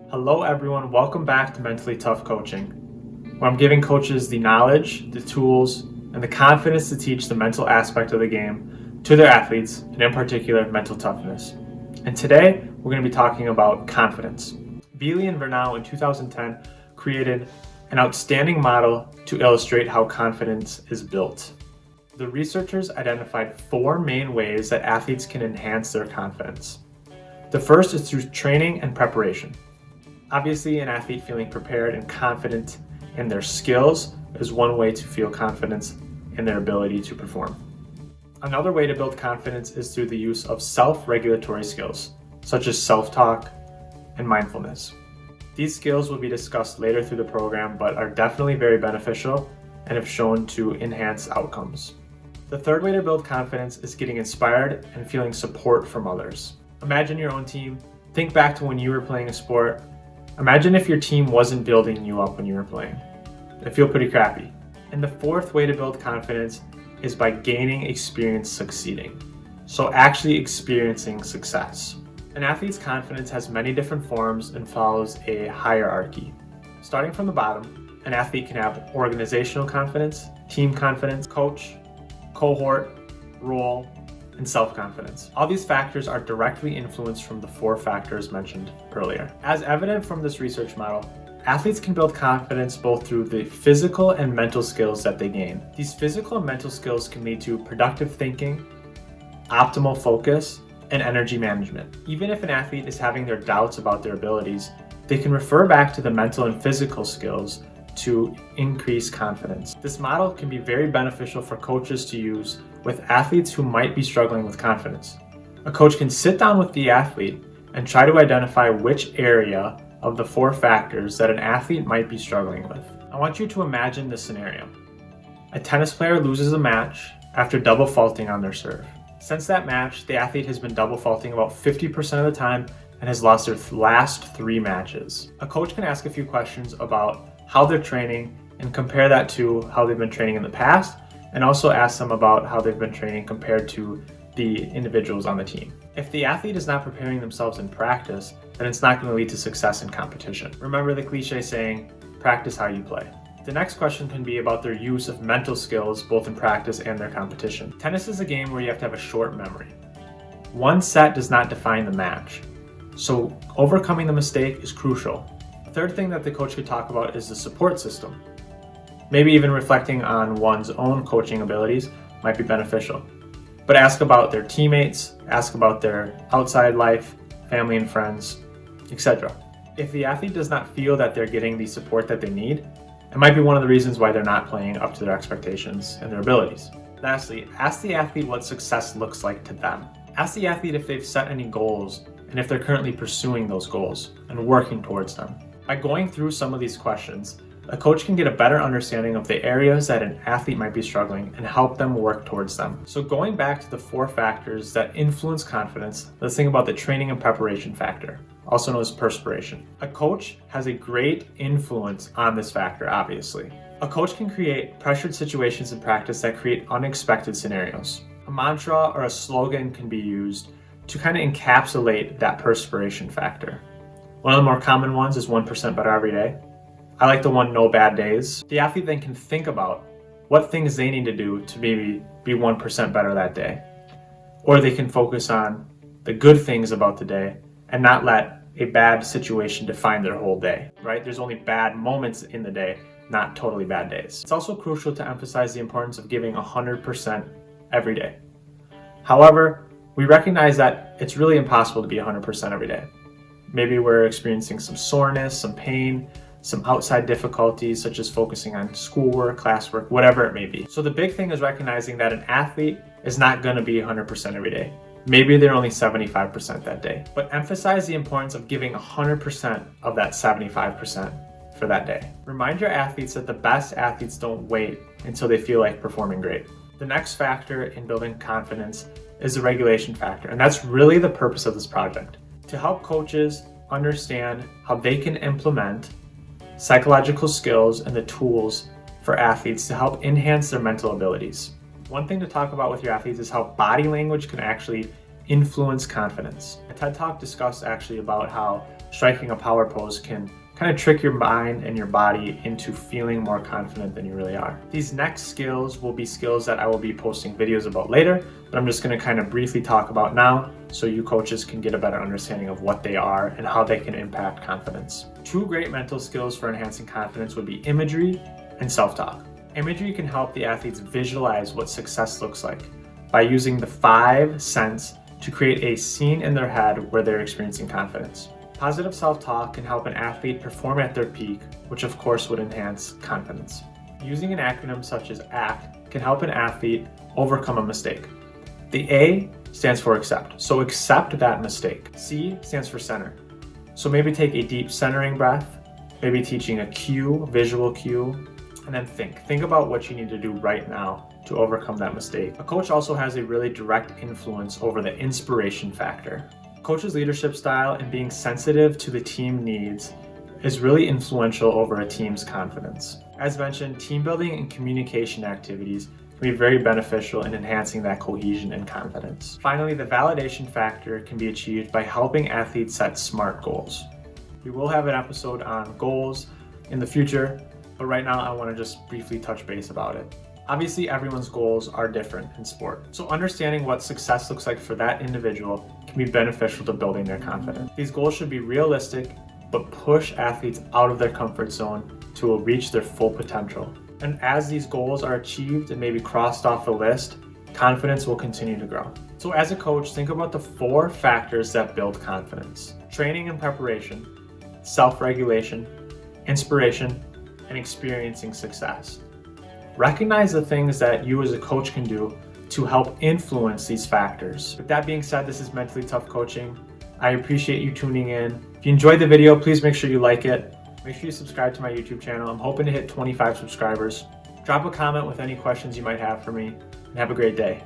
Hello everyone, welcome back to Mentally Tough Coaching, where I'm giving coaches the knowledge, the tools, and the confidence to teach the mental aspect of the game to their athletes, and in particular, mental toughness. And today, we're going to be talking about confidence. Vealey and Vernau in 2010 created an outstanding model to illustrate how confidence is built. The researchers identified 4 main ways that athletes can enhance their confidence. The first is through training and preparation. Obviously, an athlete feeling prepared and confident in their skills is one way to feel confidence in their ability to perform. Another way to build confidence is through the use of self-regulatory skills, such as self-talk and mindfulness. These skills will be discussed later through the program, but are definitely very beneficial and have shown to enhance outcomes. The third way to build confidence is getting inspired and feeling support from others. Imagine your own team. Think back to when you were playing a sport. Imagine if your team wasn't building you up when you were playing. It'd feel pretty crappy. And the fourth way to build confidence is by gaining experience succeeding. So actually experiencing success. An athlete's confidence has many different forms and follows a hierarchy. Starting from the bottom, an athlete can have organizational confidence, team confidence, coach, cohort, role, and self-confidence. All these factors are directly influenced from the 4 factors mentioned earlier. As evident from this research model, athletes can build confidence both through the physical and mental skills that they gain. These physical and mental skills can lead to productive thinking, optimal focus, and energy management. Even if an athlete is having their doubts about their abilities, they can refer back to the mental and physical skills to increase confidence. This model can be very beneficial for coaches to use with athletes who might be struggling with confidence. A coach can sit down with the athlete and try to identify which area of the 4 factors that an athlete might be struggling with. I want you to imagine this scenario. A tennis player loses a match after double faulting on their serve. Since that match, the athlete has been double faulting about 50% of the time and has lost their last 3 matches. A coach can ask a few questions about how they're training and compare that to how they've been training in the past, and also ask them about how they've been training compared to the individuals on the team. If the athlete is not preparing themselves in practice, then it's not going to lead to success in competition. Remember the cliche saying, practice how you play. The next question can be about their use of mental skills both in practice and their competition. Tennis is a game where you have to have a short memory. One set does not define the match, so overcoming the mistake is crucial. The third thing that the coach could talk about is the support system. Maybe even reflecting on one's own coaching abilities might be beneficial. But ask about their teammates, ask about their outside life, family and friends, etc. If the athlete does not feel that they're getting the support that they need, it might be one of the reasons why they're not playing up to their expectations and their abilities. Lastly, ask the athlete what success looks like to them. Ask the athlete if they've set any goals and if they're currently pursuing those goals and working towards them. By going through some of these questions, a coach can get a better understanding of the areas that an athlete might be struggling and help them work towards them. So going back to the 4 factors that influence confidence, let's think about the training and preparation factor, also known as perspiration. A coach has a great influence on this factor, obviously. A coach can create pressured situations in practice that create unexpected scenarios. A mantra or a slogan can be used to kind of encapsulate that perspiration factor. One of the more common ones is 1% better every day. I like the one, no bad days. The athlete then can think about what things they need to do to maybe be 1% better that day. Or they can focus on the good things about the day and not let a bad situation define their whole day, right? There's only bad moments in the day, not totally bad days. It's also crucial to emphasize the importance of giving 100% every day. However, we recognize that it's really impossible to be 100% every day. Maybe we're experiencing some soreness, some pain, some outside difficulties such as focusing on schoolwork, classwork, whatever it may be. So the big thing is recognizing that an athlete is not going to be 100% every day. Maybe they're only 75% that day, but emphasize the importance of giving 100% of that 75% for that day. Remind your athletes that the best athletes don't wait until they feel like performing great. The next factor in building confidence is the regulation factor, and that's really the purpose of this project, to help coaches understand how they can implement psychological skills and the tools for athletes to help enhance their mental abilities. One thing to talk about with your athletes is how body language can actually influence confidence. A TED Talk discussed actually about how striking a power pose can kind of trick your mind and your body into feeling more confident than you really are. These next skills will be skills that I will be posting videos about later, but I'm just going to kind of briefly talk about now so you coaches can get a better understanding of what they are and how they can impact confidence. Two great mental skills for enhancing confidence would be imagery and self-talk. Imagery can help the athletes visualize what success looks like by using the 5 senses to create a scene in their head where they're experiencing confidence. Positive self-talk can help an athlete perform at their peak, which of course would enhance confidence. Using an acronym such as ACT can help an athlete overcome a mistake. The A stands for accept, so accept that mistake. C stands for center, so maybe take a deep centering breath, maybe teaching a cue, visual cue, and then think about what you need to do right now to overcome that mistake. A coach also has a really direct influence over the inspiration factor. Coach's leadership style and being sensitive to the team needs is really influential over a team's confidence. As mentioned, team building and communication activities can be very beneficial in enhancing that cohesion and confidence. Finally, the validation factor can be achieved by helping athletes set SMART goals. We will have an episode on goals in the future, but right now I want to just briefly touch base about it. Obviously, everyone's goals are different in sport, so understanding what success looks like for that individual can be beneficial to building their confidence. These goals should be realistic, but push athletes out of their comfort zone to reach their full potential. And as these goals are achieved and maybe crossed off the list, confidence will continue to grow. So as a coach, think about the 4 factors that build confidence: training and preparation, self-regulation, inspiration, and experiencing success. Recognize the things that you as a coach can do to help influence these factors. With that being said, this is Mentally Tough Coaching. I appreciate you tuning in. If you enjoyed the video, please make sure you like it. Make sure you subscribe to my YouTube channel. I'm hoping to hit 25 subscribers. Drop a comment with any questions you might have for me, and have a great day.